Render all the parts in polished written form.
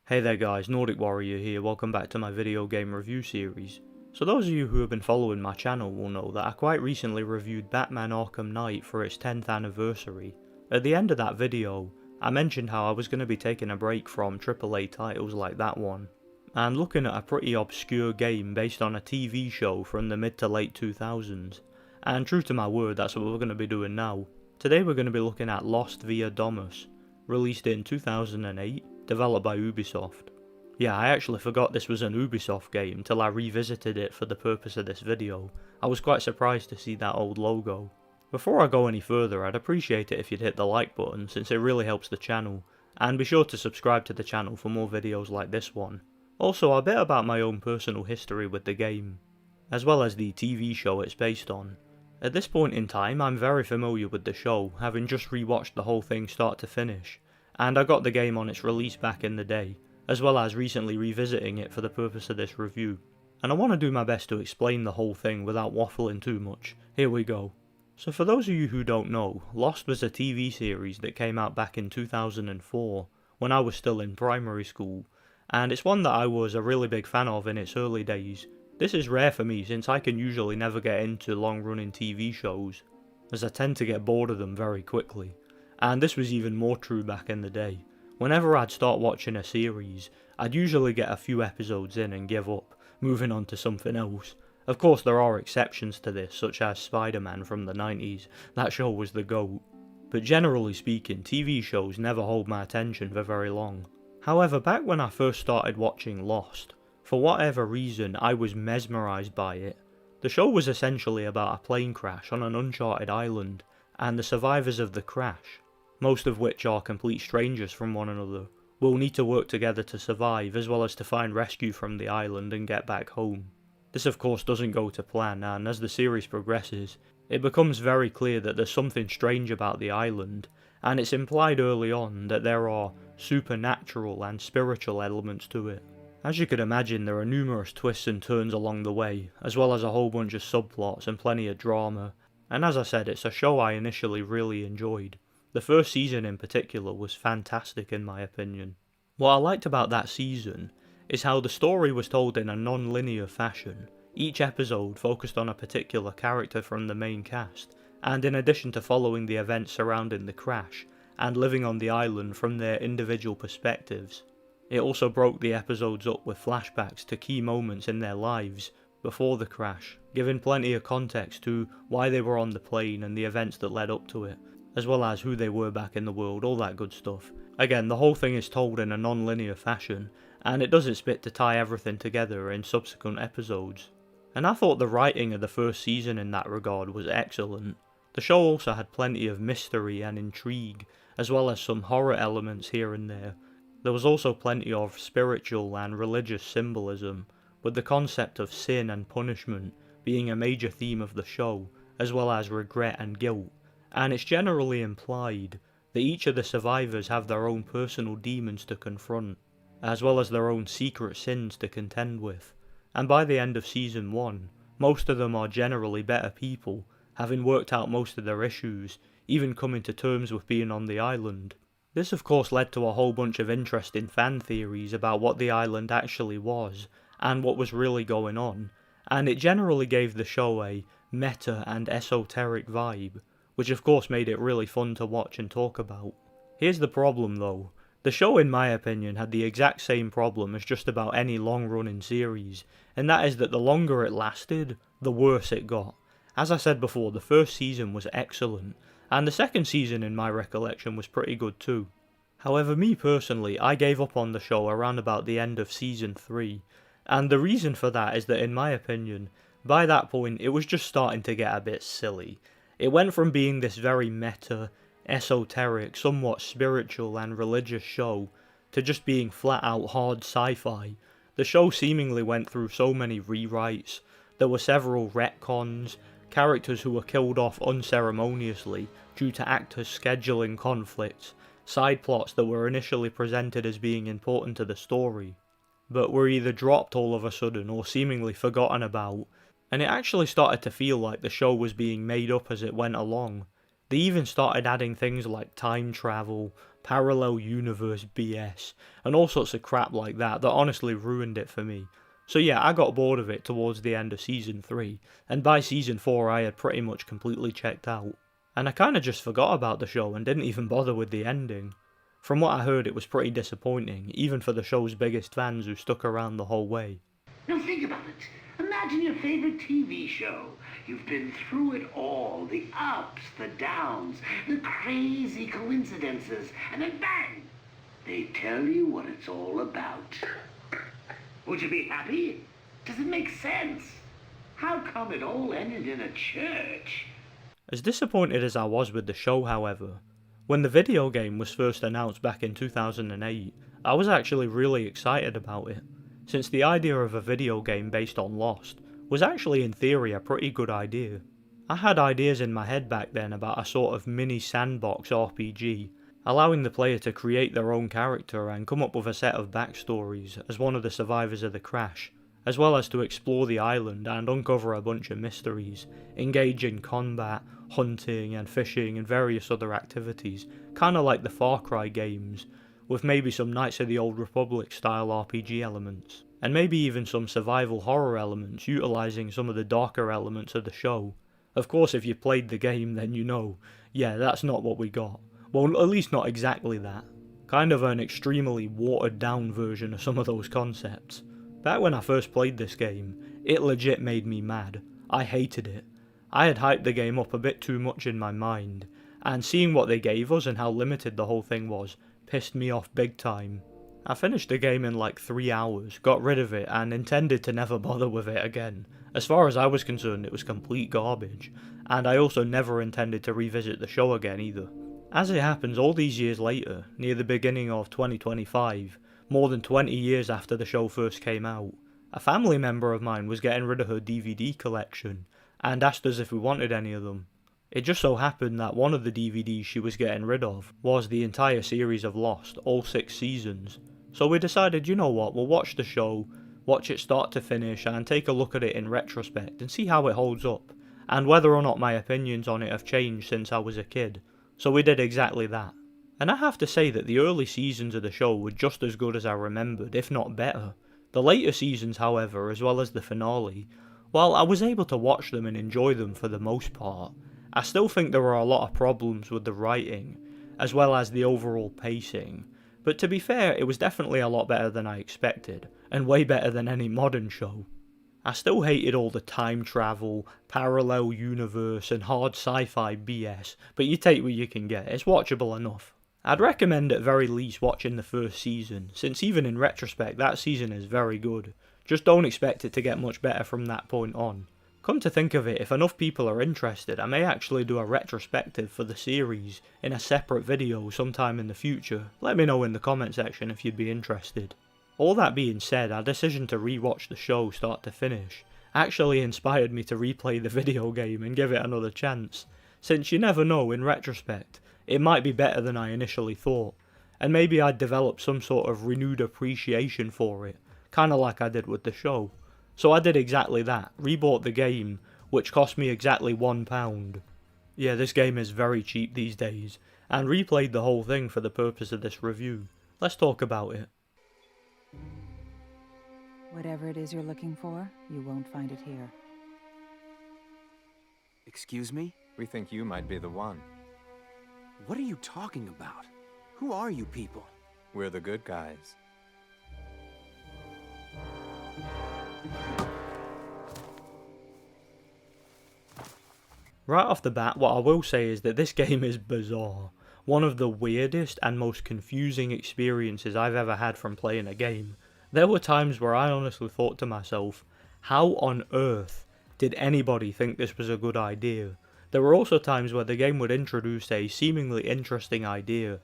Hey there guys, Nordic Warrior here, welcome back to my video game review series. So those of you who have been following my channel will know that I quite recently reviewed Batman Arkham Knight for its 10th anniversary. At the end of that video, I mentioned how I was going to be taking a break from AAA titles like that one, and looking at a pretty obscure game based on a TV show from the mid to late 2000s. And true to my word, that's what we're going to be doing now. Today we're going to be looking at Lost via Domus, released in 2008. Developed by Ubisoft. Yeah, I actually forgot this was an Ubisoft game till I revisited it for the purpose of this video. I was quite surprised to see that old logo. Before I go any further, I'd appreciate it if you'd hit the like button since it really helps the channel, and be sure to subscribe to the channel for more videos like this one. Also, a bit about my own personal history with the game, as well as the TV show it's based on. At this point in time, I'm very familiar with the show, having just rewatched the whole thing start to finish. And I got the game on its release back in the day, as well as recently revisiting it for the purpose of this review. And I want to do my best to explain the whole thing without waffling too much. Here we go. So for those of you who don't know, Lost was a TV series that came out back in 2004, when I was still in primary school, and it's one that I was a really big fan of in its early days. This is rare for me since I can usually never get into long-running TV shows, as I tend to get bored of them very quickly. And this was even more true back in the day. Whenever I'd start watching a series, I'd usually get a few episodes in and give up, moving on to something else. Of course there are exceptions to this, such as Spider-Man from the 90s, that show was the GOAT. But generally speaking, TV shows never hold my attention for very long. However, back when I first started watching Lost, for whatever reason I was mesmerised by it. The show was essentially about a plane crash on an uncharted island, and the survivors of the crash, most of which are complete strangers from one another, will need to work together to survive as well as to find rescue from the island and get back home. This of course doesn't go to plan, and as the series progresses, it becomes very clear that there's something strange about the island, and it's implied early on that there are supernatural and spiritual elements to it. As you could imagine, there are numerous twists and turns along the way, as well as a whole bunch of subplots and plenty of drama, and as I said, it's a show I initially really enjoyed. The first season in particular was fantastic in my opinion. What I liked about that season is how the story was told in a non-linear fashion. Each episode focused on a particular character from the main cast, and in addition to following the events surrounding the crash and living on the island from their individual perspectives, it also broke the episodes up with flashbacks to key moments in their lives before the crash, giving plenty of context to why they were on the plane and the events that led up to it, as well as who they were back in the world, all that good stuff. Again, the whole thing is told in a non-linear fashion, and it does its bit to tie everything together in subsequent episodes. And I thought the writing of the first season in that regard was excellent. The show also had plenty of mystery and intrigue, as well as some horror elements here and there. There was also plenty of spiritual and religious symbolism, with the concept of sin and punishment being a major theme of the show, as well as regret and guilt. And it's generally implied that each of the survivors have their own personal demons to confront, as well as their own secret sins to contend with. And by the end of season 1, most of them are generally better people, having worked out most of their issues, even coming to terms with being on the island. This of course led to a whole bunch of interesting fan theories about what the island actually was, and what was really going on, and it generally gave the show a meta and esoteric vibe, which of course made it really fun to watch and talk about. Here's the problem though. The show in my opinion had the exact same problem as just about any long-running series, and that is that the longer it lasted, the worse it got. As I said before, the first season was excellent, and the second season in my recollection was pretty good too. However, me personally, I gave up on the show around about the end of season 3, and the reason for that is that in my opinion, by that point it was just starting to get a bit silly. It went from being this very meta, esoteric, somewhat spiritual and religious show, to just being flat out hard sci-fi. The show seemingly went through so many rewrites, there were several retcons, characters who were killed off unceremoniously due to actors' scheduling conflicts, side plots that were initially presented as being important to the story, but were either dropped all of a sudden or seemingly forgotten about, and it actually started to feel like the show was being made up as it went along. They even started adding things like time travel, parallel universe BS, and all sorts of crap like that honestly ruined it for me. So yeah, I got bored of it towards the end of Season 3, and by Season 4 I had pretty much completely checked out. And I kinda just forgot about the show and didn't even bother with the ending. From what I heard, it was pretty disappointing, even for the show's biggest fans who stuck around the whole way. Now think about it. Imagine your favorite TV show. You've been through it all, the ups, the downs, the crazy coincidences, and then bang! They tell you what it's all about. Would you be happy? Does it make sense? How come it all ended in a church? As disappointed as I was with the show, however, when the video game was first announced back in 2008, I was actually really excited about it, since the idea of a video game based on Lost was actually in theory a pretty good idea. I had ideas in my head back then about a sort of mini sandbox RPG, allowing the player to create their own character and come up with a set of backstories as one of the survivors of the crash, as well as to explore the island and uncover a bunch of mysteries, engage in combat, hunting and fishing and various other activities, kinda like the Far Cry games, with maybe some Knights of the Old Republic style RPG elements, and maybe even some survival horror elements utilising some of the darker elements of the show. Of course, if you played the game then you know, yeah, that's not what we got. Well, at least not exactly that. Kind of an extremely watered down version of some of those concepts. Back when I first played this game, it legit made me mad. I hated it. I had hyped the game up a bit too much in my mind, and seeing what they gave us and how limited the whole thing was pissed me off big time. I finished the game in like 3 hours, got rid of it, and intended to never bother with it again. As far as I was concerned, it was complete garbage, and I also never intended to revisit the show again either. As it happens, all these years later, near the beginning of 2025, more than 20 years after the show first came out, a family member of mine was getting rid of her DVD collection, and asked us if we wanted any of them. It just so happened that one of the DVDs she was getting rid of was the entire series of Lost, all 6 seasons. So we decided, you know what, we'll watch the show, watch it start to finish, and take a look at it in retrospect and see how it holds up, and whether or not my opinions on it have changed since I was a kid. So we did exactly that. And I have to say that the early seasons of the show were just as good as I remembered, if not better. The later seasons, however, as well as the finale, while I was able to watch them and enjoy them for the most part, I still think there were a lot of problems with the writing, as well as the overall pacing. But to be fair, it was definitely a lot better than I expected, and way better than any modern show. I still hated all the time travel, parallel universe and hard sci-fi BS, but you take what you can get, it's watchable enough. I'd recommend at very least watching the first season, since even in retrospect that season is very good. Just don't expect it to get much better from that point on. Come to think of it, if enough people are interested, I may actually do a retrospective for the series in a separate video sometime in the future. Let me know in the comment section if you'd be interested. All that being said, our decision to rewatch the show start to finish actually inspired me to replay the video game and give it another chance, since you never know, in retrospect, it might be better than I initially thought, and maybe I'd develop some sort of renewed appreciation for it, kinda like I did with the show. So I did exactly that, rebought the game, which cost me exactly £1. Yeah, this game is very cheap these days, and replayed the whole thing for the purpose of this review. Let's talk about it. Whatever it is you're looking for, you won't find it here. Excuse me? We think you might be the one. What are you talking about? Who are you people? We're the good guys. Right off the bat, what I will say is that this game is bizarre. One of the weirdest and most confusing experiences I've ever had from playing a game. There were times where I honestly thought to myself, how on earth did anybody think this was a good idea? There were also times where the game would introduce a seemingly interesting idea,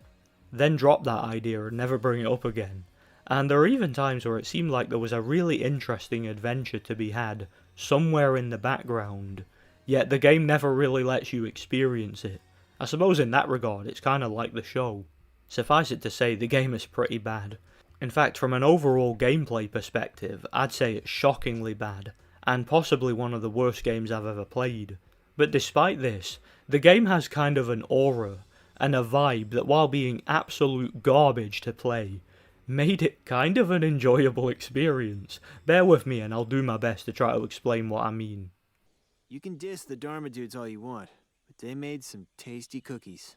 then drop that idea and never bring it up again. And there are even times where it seemed like there was a really interesting adventure to be had somewhere in the background, yet the game never really lets you experience it. I suppose in that regard it's kinda like the show. Suffice it to say, the game is pretty bad. In fact, from an overall gameplay perspective, I'd say it's shockingly bad, and possibly one of the worst games I've ever played. But despite this, the game has kind of an aura and a vibe that, while being absolute garbage to play, made it kind of an enjoyable experience. Bear with me and I'll do my best to try to explain what I mean. You can diss the Dharma dudes all you want, but they made some tasty cookies.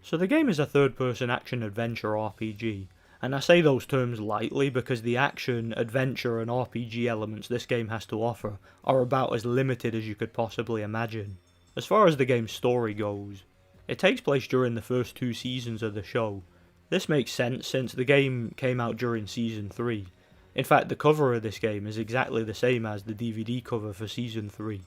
So the game is a third-person action-adventure RPG, and I say those terms lightly because the action, adventure and RPG elements this game has to offer are about as limited as you could possibly imagine. As far as the game's story goes, it takes place during the first 2 seasons of the show. This makes sense since the game came out during Season 3. In fact, the cover of this game is exactly the same as the DVD cover for Season 3.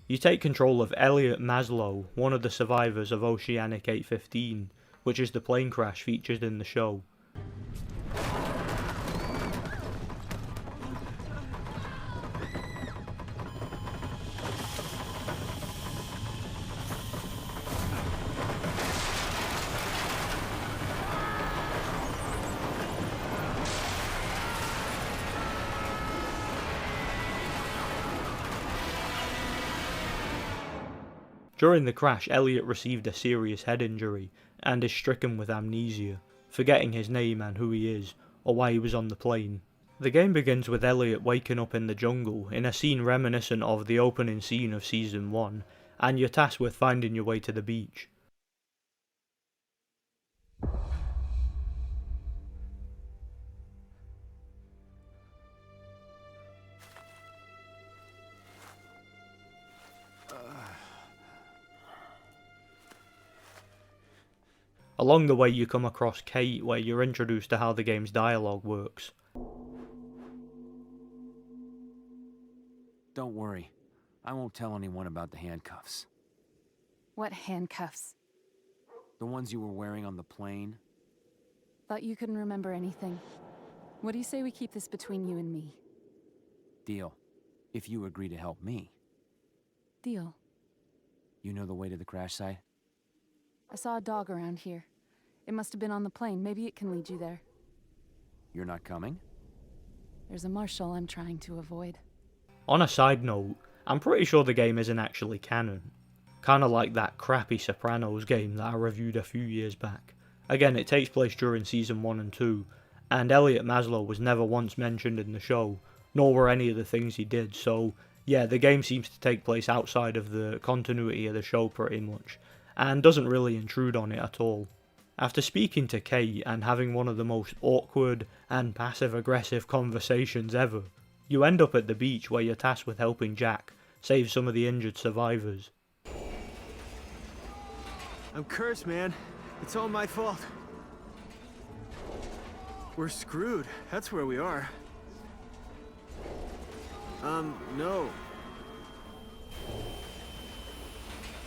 You take control of Elliot Maslow, one of the survivors of Oceanic 815, which is the plane crash featured in the show. During the crash, Elliot received a serious head injury and is stricken with amnesia, forgetting his name and who he is, or why he was on the plane. The game begins with Elliot waking up in the jungle, in a scene reminiscent of the opening scene of Season 1, and you're tasked with finding your way to the beach. Along the way you come across Kate, where you're introduced to how the game's dialogue works. Don't worry, I won't tell anyone about the handcuffs. What handcuffs? The ones you were wearing on the plane. Thought you couldn't remember anything. What do you say we keep this between you and me? Deal. If you agree to help me. Deal. You know the way to the crash site? I saw a dog around here. It must have been on the plane. Maybe it can lead you there. You're not coming? There's a marshal I'm trying to avoid. On a side note, I'm pretty sure the game isn't actually canon. Kinda like that crappy Sopranos game that I reviewed a few years back. Again, it takes place during Season 1 and 2, and Elliot Maslow was never once mentioned in the show, nor were any of the things he did, so yeah, the game seems to take place outside of the continuity of the show pretty much, and doesn't really intrude on it at all. After speaking to Kate and having one of the most awkward and passive-aggressive conversations ever, you end up at the beach where you're tasked with helping Jack save some of the injured survivors. I'm cursed, man. It's all my fault. We're screwed. That's where we are. No.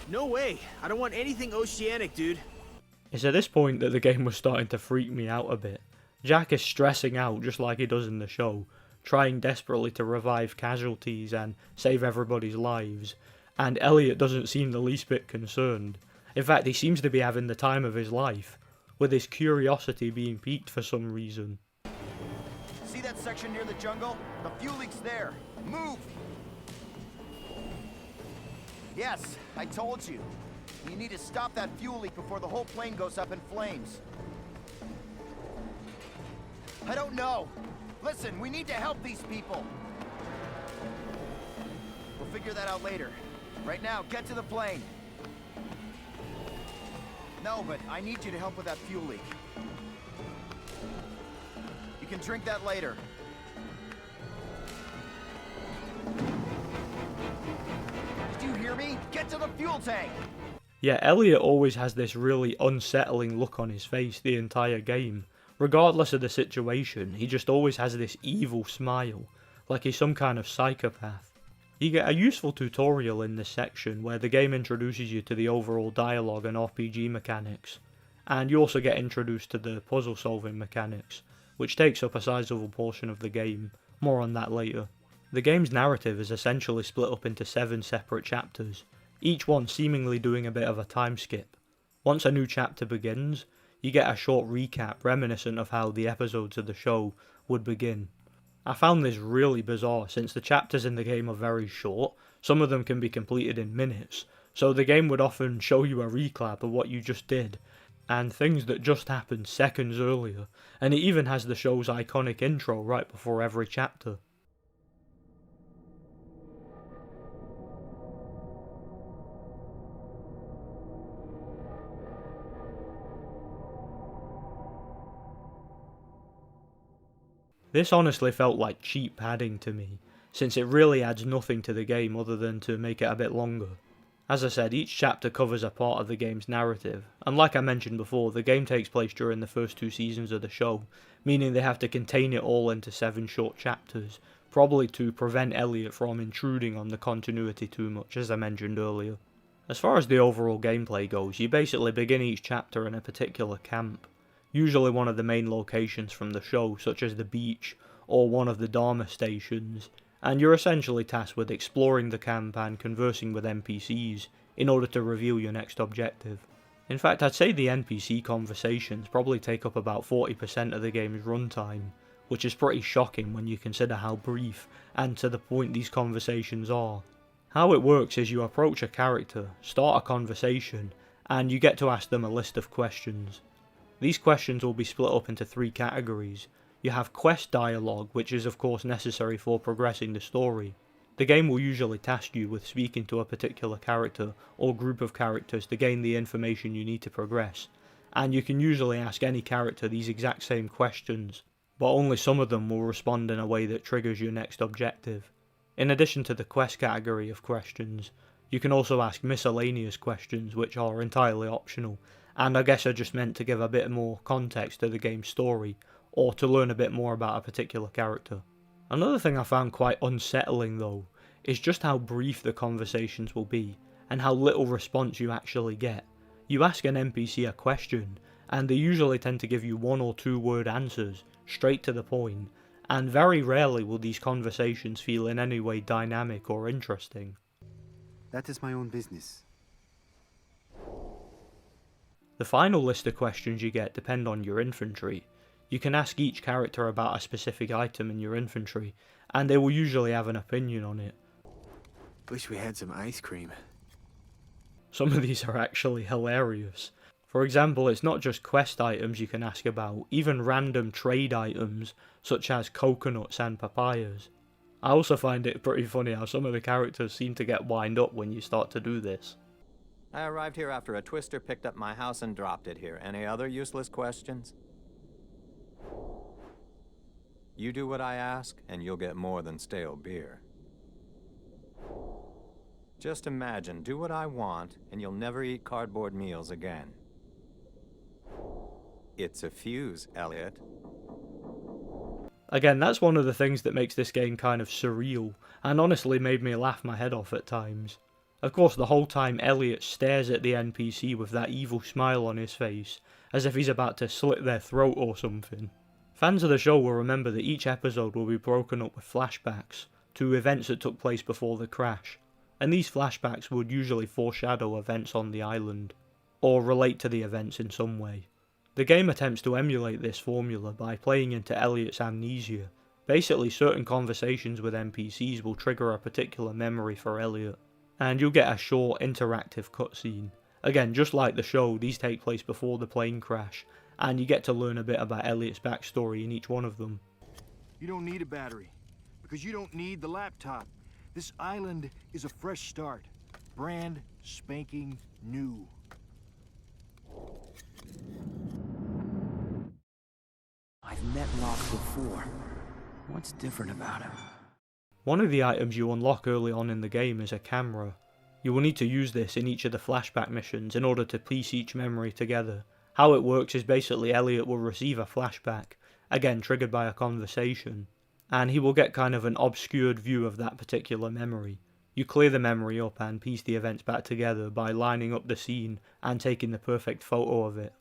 No way. I don't want anything oceanic, dude. It's at this point that the game was starting to freak me out a bit. Jack is stressing out just like he does in the show, trying desperately to revive casualties and save everybody's lives, and Elliot doesn't seem the least bit concerned. In fact, he seems to be having the time of his life, with his curiosity being piqued for some reason. See that section near the jungle? The fuel leak's there. Move! Yes, I told you. You need to stop that fuel leak before the whole plane goes up in flames. I don't know. Listen, we need to help these people. We'll figure that out later. Right now, get to the plane. No, but I need you to help with that fuel leak. You can drink that later. Did you hear me? Get to the fuel tank! Yeah, Elliot always has this really unsettling look on his face the entire game. Regardless of the situation, he just always has this evil smile, like he's some kind of psychopath. You get a useful tutorial in this section where the game introduces you to the overall dialogue and RPG mechanics, and you also get introduced to the puzzle solving mechanics, which takes up a sizable portion of the game. More on that later. The game's narrative is essentially split up into 7 separate chapters, each one seemingly doing a bit of a time skip. Once a new chapter begins, you get a short recap reminiscent of how the episodes of the show would begin. I found this really bizarre since the chapters in the game are very short, some of them can be completed in minutes, So the game would often show you a recap of what you just did, and things that just happened seconds earlier, and it even has the show's iconic intro right before every chapter. This honestly felt like cheap padding to me, since it really adds nothing to the game other than to make it a bit longer. As I said, each chapter covers a part of the game's narrative, and like I mentioned before, the game takes place during the first 2 seasons of the show, meaning they have to contain it all into 7 short chapters, probably to prevent Elliot from intruding on the continuity too much, as I mentioned earlier. As far as the overall gameplay goes, you basically begin each chapter in a particular camp, usually one of the main locations from the show, such as the beach or one of the Domus stations, and you're essentially tasked with exploring the camp and conversing with NPCs in order to reveal your next objective. In fact, I'd say the NPC conversations probably take up about 40% of the game's runtime, which is pretty shocking when you consider how brief and to the point these conversations are. How it works is you approach a character, start a conversation, and you get to ask them a list of questions. These questions will be split up into 3 categories. You have quest dialogue, which is of course necessary for progressing the story. The game will usually task you with speaking to a particular character or group of characters to gain the information you need to progress, and you can usually ask any character these exact same questions, but only some of them will respond in a way that triggers your next objective. In addition to the quest category of questions, you can also ask miscellaneous questions which are entirely optional, and I guess are just meant to give a bit more context to the game's story, or to learn a bit more about a particular character. Another thing I found quite unsettling though, is just how brief the conversations will be, and how little response you actually get. You ask an NPC a question, and they usually tend to give you 1 or 2 word answers, straight to the point, and very rarely will these conversations feel in any way dynamic or interesting. That is my own business. The final list of questions you get depend on your infantry. You can ask each character about a specific item in your inventory, and they will usually have an opinion on it. Wish we had some ice cream. Some of these are actually hilarious. For example, it's not just quest items you can ask about, even random trade items such as coconuts and papayas. I also find it pretty funny how some of the characters seem to get wind up when you start to do this. I arrived here after a twister picked up my house and dropped it here. Any other useless questions? You do what I ask, and you'll get more than stale beer. Just imagine, do what I want, and you'll never eat cardboard meals again. It's a fuse, Elliot. Again, that's one of the things that makes this game kind of surreal, and honestly made me laugh my head off at times. Of course, the whole time Elliot stares at the NPC with that evil smile on his face, as if he's about to slit their throat or something. Fans of the show will remember that each episode will be broken up with flashbacks to events that took place before the crash, and these flashbacks would usually foreshadow events on the island, or relate to the events in some way. The game attempts to emulate this formula by playing into Elliot's amnesia. Basically, certain conversations with NPCs will trigger a particular memory for Elliot, and you'll get a short interactive cutscene. Again, just like the show, these take place before the plane crash, and you get to learn a bit about Elliot's backstory in each one of them. You don't need a battery, because you don't need the laptop. This island is a fresh start. Brand spanking new. I've met Locke before. What's different about him? One of the items you unlock early on in the game is a camera. You will need to use this in each of the flashback missions in order to piece each memory together. How it works is basically Elliot will receive a flashback, again triggered by a conversation, and he will get kind of an obscured view of that particular memory. You clear the memory up and piece the events back together by lining up the scene and taking the perfect photo of it.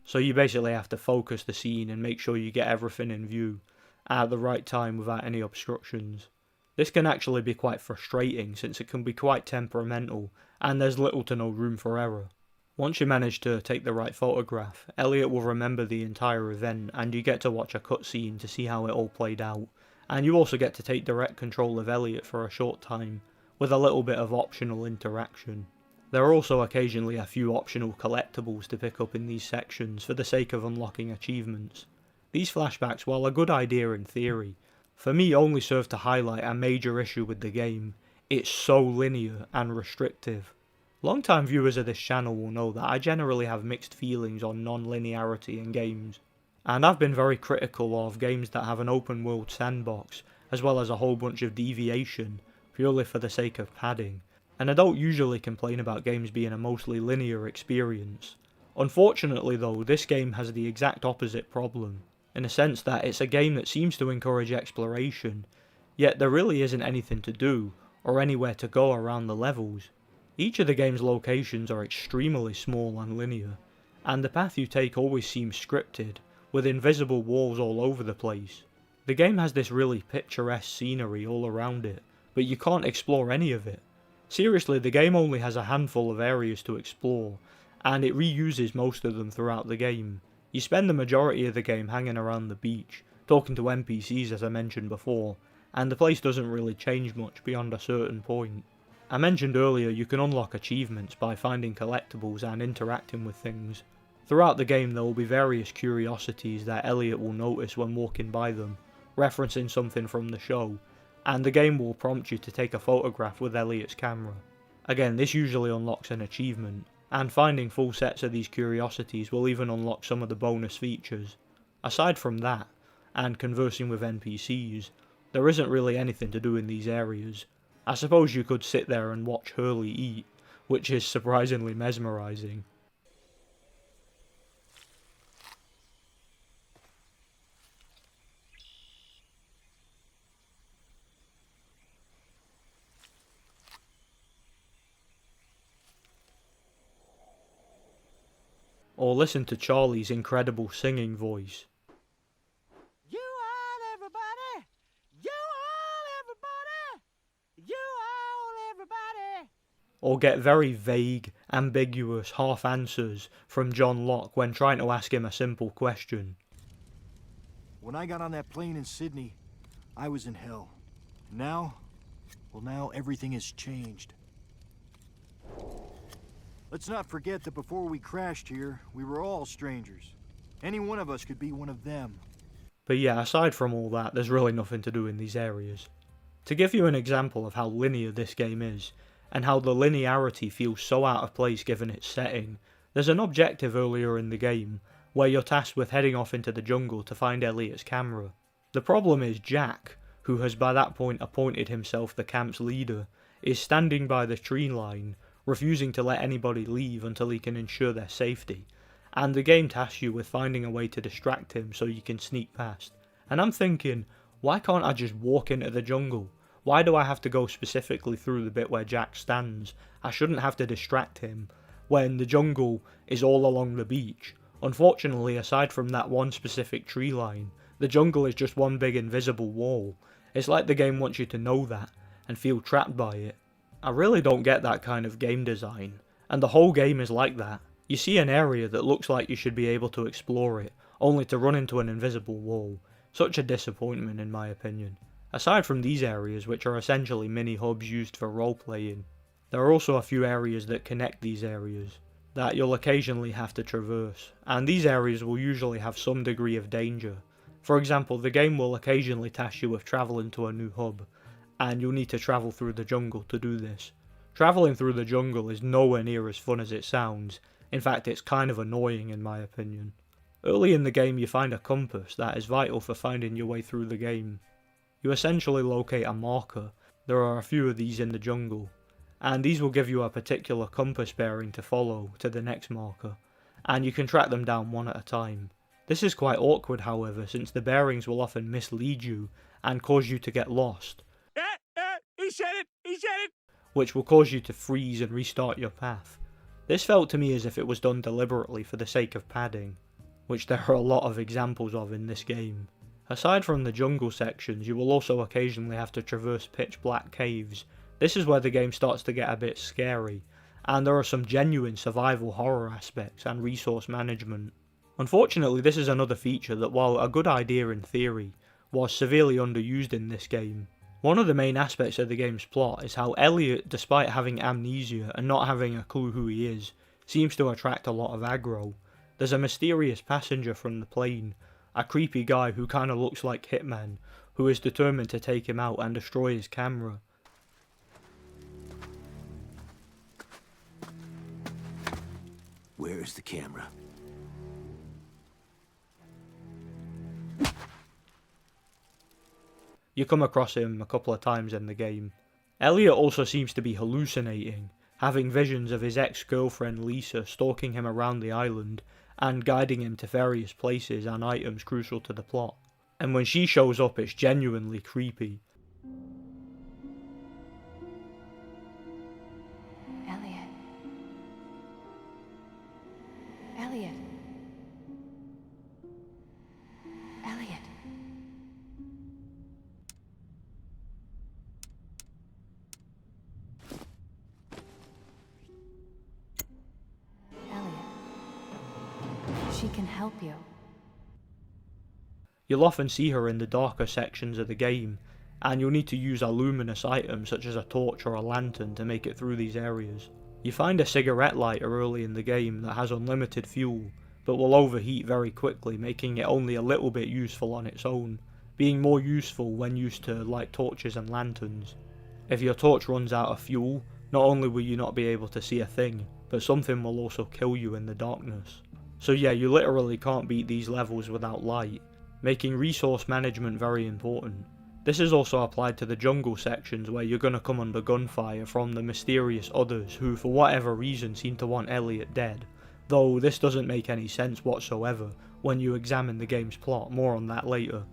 So you basically have to focus the scene and make sure you get everything in view at the right time without any obstructions. This can actually be quite frustrating since it can be quite temperamental and there's little to no room for error. Once you manage to take the right photograph, Elliot will remember the entire event and you get to watch a cutscene to see how it all played out, and you also get to take direct control of Elliot for a short time, with a little bit of optional interaction. There are also occasionally a few optional collectibles to pick up in these sections for the sake of unlocking achievements. These flashbacks, while a good idea in theory, for me only serve to highlight a major issue with the game: it's so linear and restrictive. Long-time viewers of this channel will know that I generally have mixed feelings on non-linearity in games, and I've been very critical of games that have an open world sandbox, as well as a whole bunch of deviation, purely for the sake of padding, and I don't usually complain about games being a mostly linear experience. Unfortunately though, this game has the exact opposite problem, in a sense that it's a game that seems to encourage exploration, yet there really isn't anything to do, or anywhere to go around the levels. Each of the game's locations are extremely small and linear, and the path you take always seems scripted, with invisible walls all over the place. The game has this really picturesque scenery all around it, but you can't explore any of it. Seriously, the game only has a handful of areas to explore, and it reuses most of them throughout the game. You spend the majority of the game hanging around the beach, talking to NPCs as I mentioned before, and the place doesn't really change much beyond a certain point. I mentioned earlier you can unlock achievements by finding collectibles and interacting with things. Throughout the game there will be various curiosities that Elliot will notice when walking by them, referencing something from the show, and the game will prompt you to take a photograph with Elliot's camera. Again, this usually unlocks an achievement, and finding full sets of these curiosities will even unlock some of the bonus features. Aside from that, and conversing with NPCs, there isn't really anything to do in these areas. I suppose you could sit there and watch Hurley eat, which is surprisingly mesmerising. Or listen to Charlie's incredible singing voice. You all everybody! You all everybody! You all everybody! Or get very vague, ambiguous half answers from John Locke when trying to ask him a simple question. When I got on that plane in Sydney, I was in hell. Now, now everything has changed. Let's not forget that before we crashed here, we were all strangers. Any one of us could be one of them. But yeah, aside from all that, there's really nothing to do in these areas. To give you an example of how linear this game is, and how the linearity feels so out of place given its setting, there's an objective earlier in the game, where you're tasked with heading off into the jungle to find Elliot's camera. The problem is Jack, who has by that point appointed himself the camp's leader, is standing by the tree line, refusing to let anybody leave until he can ensure their safety, and the game tasks you with finding a way to distract him so you can sneak past. And I'm thinking, why can't I just walk into the jungle? Why do I have to go specifically through the bit where Jack stands? I shouldn't have to distract him, when the jungle is all along the beach. Unfortunately, aside from that one specific tree line, the jungle is just one big invisible wall. It's like the game wants you to know that, and feel trapped by it. I really don't get that kind of game design, and the whole game is like that. You see an area that looks like you should be able to explore it, only to run into an invisible wall. Such a disappointment in my opinion. Aside from these areas, which are essentially mini-hubs used for role-playing, there are also a few areas that connect these areas, that you'll occasionally have to traverse, and these areas will usually have some degree of danger. For example, the game will occasionally task you with travelling to a new hub, and you'll need to travel through the jungle to do this. Travelling through the jungle is nowhere near as fun as it sounds. In fact, it's kind of annoying in my opinion. Early in the game you find a compass that is vital for finding your way through the game. You essentially locate a marker. There are a few of these in the jungle, and these will give you a particular compass bearing to follow to the next marker, and you can track them down one at a time. This is quite awkward however, since the bearings will often mislead you and cause you to get lost. He said it! He said it! Which will cause you to freeze and restart your path. This felt to me as if it was done deliberately for the sake of padding, which there are a lot of examples of in this game. Aside from the jungle sections, you will also occasionally have to traverse pitch black caves. This is where the game starts to get a bit scary, and there are some genuine survival horror aspects and resource management. Unfortunately, this is another feature that, while a good idea in theory, was severely underused in this game. One of the main aspects of the game's plot is how Elliot, despite having amnesia and not having a clue who he is, seems to attract a lot of aggro. There's a mysterious passenger from the plane, a creepy guy who kinda looks like Hitman, who is determined to take him out and destroy his camera. Where is the camera? You come across him a couple of times in the game. Elliot also seems to be hallucinating, having visions of his ex-girlfriend Lisa stalking him around the island and guiding him to various places and items crucial to the plot. And when she shows up, it's genuinely creepy. Elliot. Elliot. Elliot. Elliot. She can help you. You'll often see her in the darker sections of the game, and you'll need to use a luminous item such as a torch or a lantern to make it through these areas. You find a cigarette lighter early in the game that has unlimited fuel, but will overheat very quickly, making it only a little bit useful on its own, being more useful when used to light torches and lanterns. If your torch runs out of fuel, not only will you not be able to see a thing, but something will also kill you in the darkness. So yeah, you literally can't beat these levels without light, making resource management very important. This is also applied to the jungle sections where you're going to come under gunfire from the mysterious others who for whatever reason seem to want Elliot dead, though this doesn't make any sense whatsoever when you examine the game's plot, more on that later.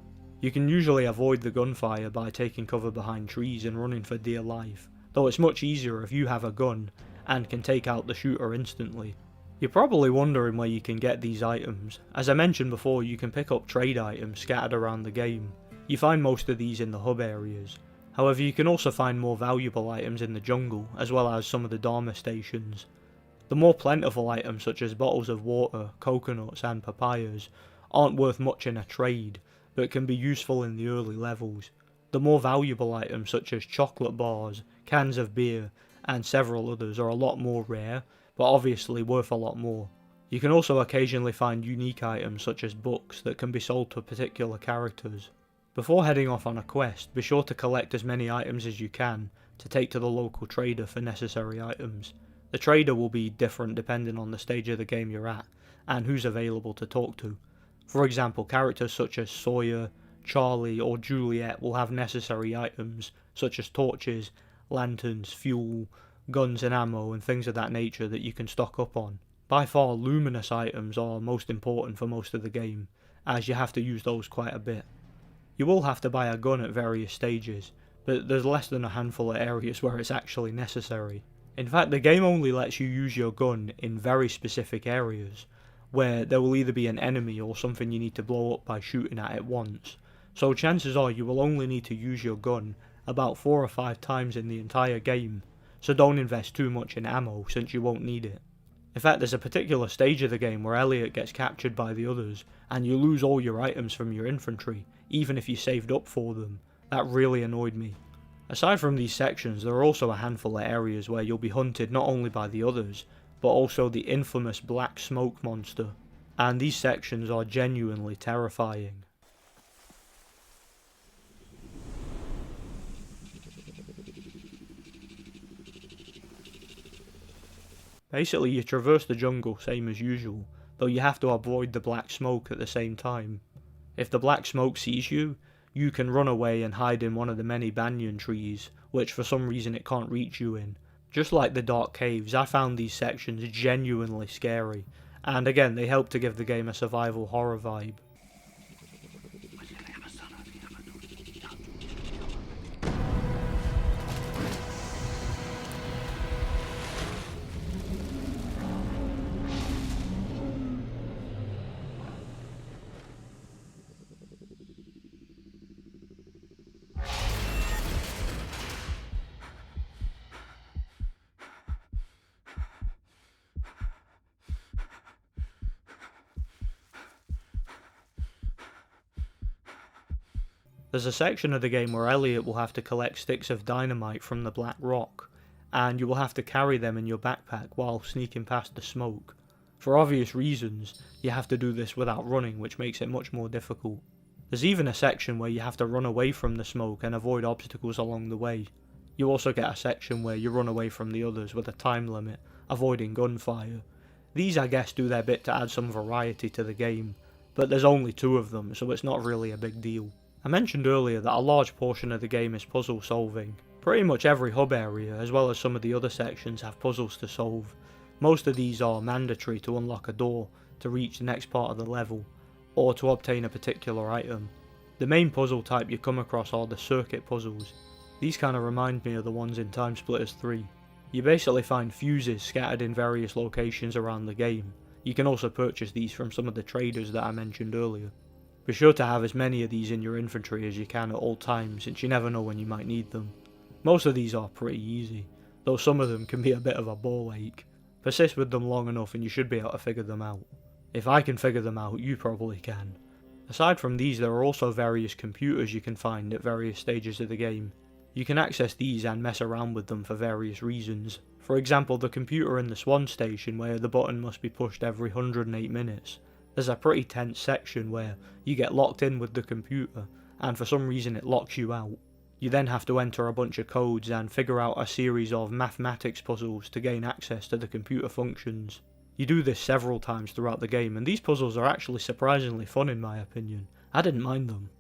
You can usually avoid the gunfire by taking cover behind trees and running for dear life, though it's much easier if you have a gun and can take out the shooter instantly. You're probably wondering where you can get these items. As I mentioned before, you can pick up trade items scattered around the game. You find most of these in the hub areas. However, you can also find more valuable items in the jungle, as well as some of the Domus stations. The more plentiful items such as bottles of water, coconuts and papayas aren't worth much in a trade, but can be useful in the early levels. The more valuable items such as chocolate bars, cans of beer, and several others are a lot more rare, but obviously worth a lot more. You can also occasionally find unique items such as books that can be sold to particular characters. Before heading off on a quest, be sure to collect as many items as you can to take to the local trader for necessary items. The trader will be different depending on the stage of the game you're at and who's available to talk to. For example, characters such as Sawyer, Charlie or Juliet will have necessary items such as torches, lanterns, fuel, guns and ammo and things of that nature that you can stock up on. By far, luminous items are most important for most of the game, as you have to use those quite a bit. You will have to buy a gun at various stages, but there's less than a handful of areas where it's actually necessary. In fact, the game only lets you use your gun in very specific areas, where there will either be an enemy or something you need to blow up by shooting at it once, so chances are you will only need to use your gun about 4 or 5 times in the entire game, so don't invest too much in ammo since you won't need it. In fact, there's a particular stage of the game where Elliot gets captured by the others, and you lose all your items from your infantry, even if you saved up for them. That really annoyed me. Aside from these sections, there are also a handful of areas where you'll be hunted not only by the others, but also the infamous black smoke monster, and these sections are genuinely terrifying. Basically, you traverse the jungle same as usual, though you have to avoid the black smoke at the same time. If the black smoke sees you, you can run away and hide in one of the many banyan trees, which for some reason it can't reach you in. Just like the dark caves, I found these sections genuinely scary, and again they help to give the game a survival horror vibe. There's a section of the game where Elliot will have to collect sticks of dynamite from the black rock, and you will have to carry them in your backpack while sneaking past the smoke. For obvious reasons, you have to do this without running, which makes it much more difficult. There's even a section where you have to run away from the smoke and avoid obstacles along the way. You also get a section where you run away from the others with a time limit, avoiding gunfire. These I guess do their bit to add some variety to the game, but there's only 2 of them, so it's not really a big deal. I mentioned earlier that a large portion of the game is puzzle solving. Pretty much every hub area, as well as some of the other sections, have puzzles to solve. Most of these are mandatory to unlock a door to reach the next part of the level, or to obtain a particular item. The main puzzle type you come across are the circuit puzzles. These kinda remind me of the ones in Time Splitters 3. You basically find fuses scattered in various locations around the game. You can also purchase these from some of the traders that I mentioned earlier. Be sure to have as many of these in your inventory as you can at all times, since you never know when you might need them. Most of these are pretty easy, though some of them can be a bit of a ball ache. Persist with them long enough and you should be able to figure them out. If I can figure them out, you probably can. Aside from these, there are also various computers you can find at various stages of the game. You can access these and mess around with them for various reasons. For example, the computer in the Swan station where the button must be pushed every 108 minutes. There's a pretty tense section where you get locked in with the computer and for some reason it locks you out. You then have to enter a bunch of codes and figure out a series of mathematics puzzles to gain access to the computer functions. You do this several times throughout the game, and these puzzles are actually surprisingly fun in my opinion. I didn't mind them.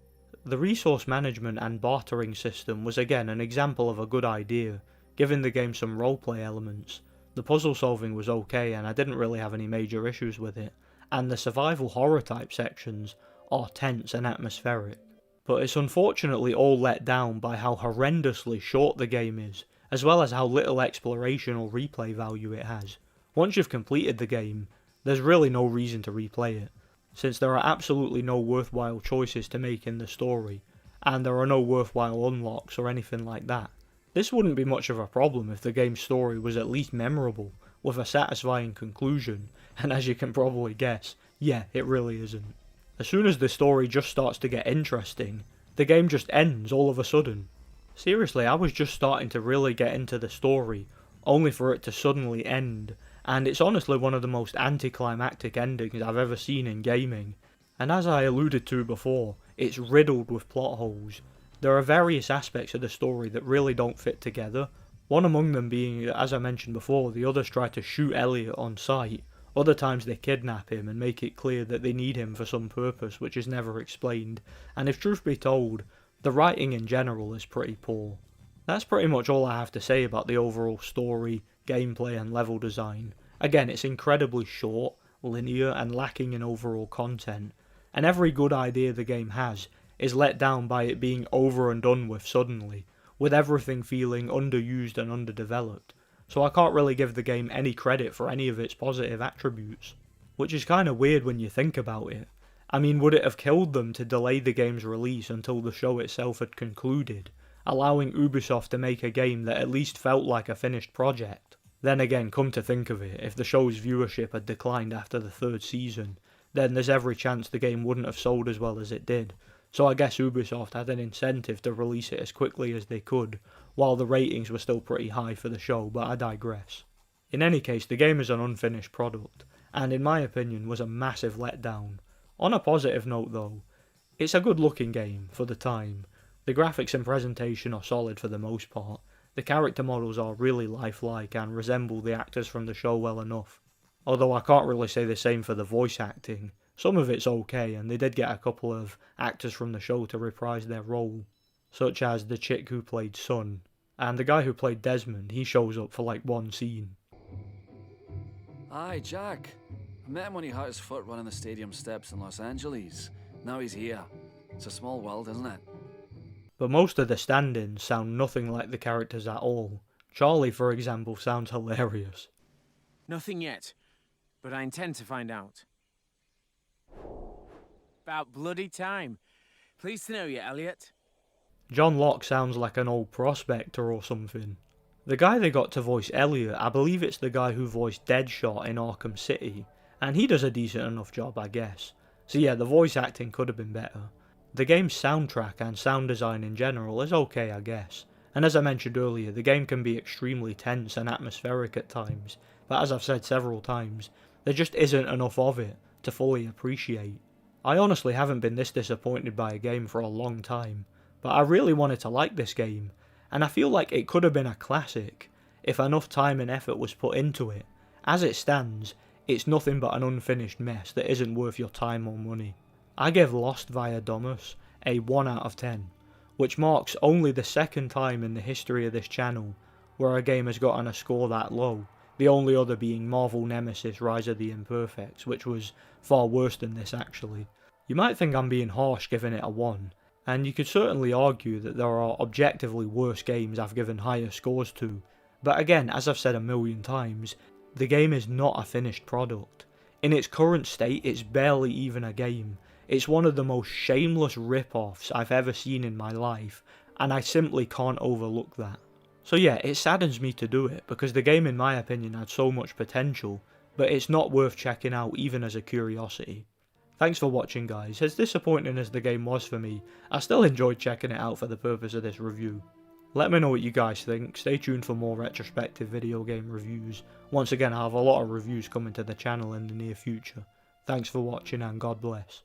The resource management and bartering system was again an example of a good idea, giving the game some roleplay elements. The puzzle solving was okay and I didn't really have any major issues with it, and the survival horror type sections are tense and atmospheric. But it's unfortunately all let down by how horrendously short the game is, as well as how little exploration or replay value it has. Once you've completed the game, there's really no reason to replay it, since there are absolutely no worthwhile choices to make in the story, and there are no worthwhile unlocks or anything like that. This wouldn't be much of a problem if the game's story was at least memorable, with a satisfying conclusion, and as you can probably guess, yeah, it really isn't. As soon as the story just starts to get interesting, the game just ends all of a sudden. Seriously, I was just starting to really get into the story, only for it to suddenly end, and it's honestly one of the most anticlimactic endings I've ever seen in gaming. And as I alluded to before, it's riddled with plot holes. There are various aspects of the story that really don't fit together, one among them being, as I mentioned before, the others try to shoot Elliot on sight. Other times they kidnap him and make it clear that they need him for some purpose which is never explained, and if truth be told, the writing in general is pretty poor. That's pretty much all I have to say about the overall story, gameplay and level design. Again, it's incredibly short, linear and lacking in overall content, and every good idea the game has is let down by it being over and done with suddenly, with everything feeling underused and underdeveloped. So I can't really give the game any credit for any of its positive attributes. Which is kinda weird when you think about it. I mean, would it have killed them to delay the game's release until the show itself had concluded, allowing Ubisoft to make a game that at least felt like a finished project? Then again, come to think of it, if the show's viewership had declined after the 3rd season, then there's every chance the game wouldn't have sold as well as it did. So I guess Ubisoft had an incentive to release it as quickly as they could, while the ratings were still pretty high for the show, but I digress. In any case, the game is an unfinished product, and in my opinion was a massive letdown. On a positive note though, it's a good looking game for the time. The graphics and presentation are solid for the most part, the character models are really lifelike and resemble the actors from the show well enough. Although I can't really say the same for the voice acting. Some of it's okay, and they did get a couple of actors from the show to reprise their role, such as the chick who played Sun, and the guy who played Desmond, he shows up for like one scene. Aye, Jack. I met him when he hurt his foot running the stadium steps in Los Angeles. Now he's here. It's a small world, isn't it? But most of the stand-ins sound nothing like the characters at all. Charlie, for example, sounds hilarious. Nothing yet, but I intend to find out. About bloody time. Pleased to know you, Elliot. John Locke sounds like an old prospector or something. The guy they got to voice Elliot, I believe it's the guy who voiced Deadshot in Arkham City, and he does a decent enough job, I guess. So yeah, the voice acting could have been better. The game's soundtrack and sound design in general is okay, I guess, and as I mentioned earlier, the game can be extremely tense and atmospheric at times, but as I've said several times, there just isn't enough of it to fully appreciate. I honestly haven't been this disappointed by a game for a long time, but I really wanted to like this game, and I feel like it could have been a classic if enough time and effort was put into it. As it stands, it's nothing but an unfinished mess that isn't worth your time or money. I give Lost via Domus a 1 out of 10, which marks only the second time in the history of this channel where a game has gotten a score that low, the only other being Marvel Nemesis Rise of the Imperfects, which was far worse than this actually. You might think I'm being harsh giving it a 1, and you could certainly argue that there are objectively worse games I've given higher scores to, but again, as I've said a million times, the game is not a finished product. In its current state, it's barely even a game. It's one of the most shameless rip-offs I've ever seen in my life, and I simply can't overlook that. So yeah, it saddens me to do it, because the game in my opinion had so much potential, but it's not worth checking out even as a curiosity. Thanks for watching guys. As disappointing as the game was for me, I still enjoyed checking it out for the purpose of this review. Let me know what you guys think. Stay tuned for more retrospective video game reviews. Once again, I have a lot of reviews coming to the channel in the near future. Thanks for watching and God bless.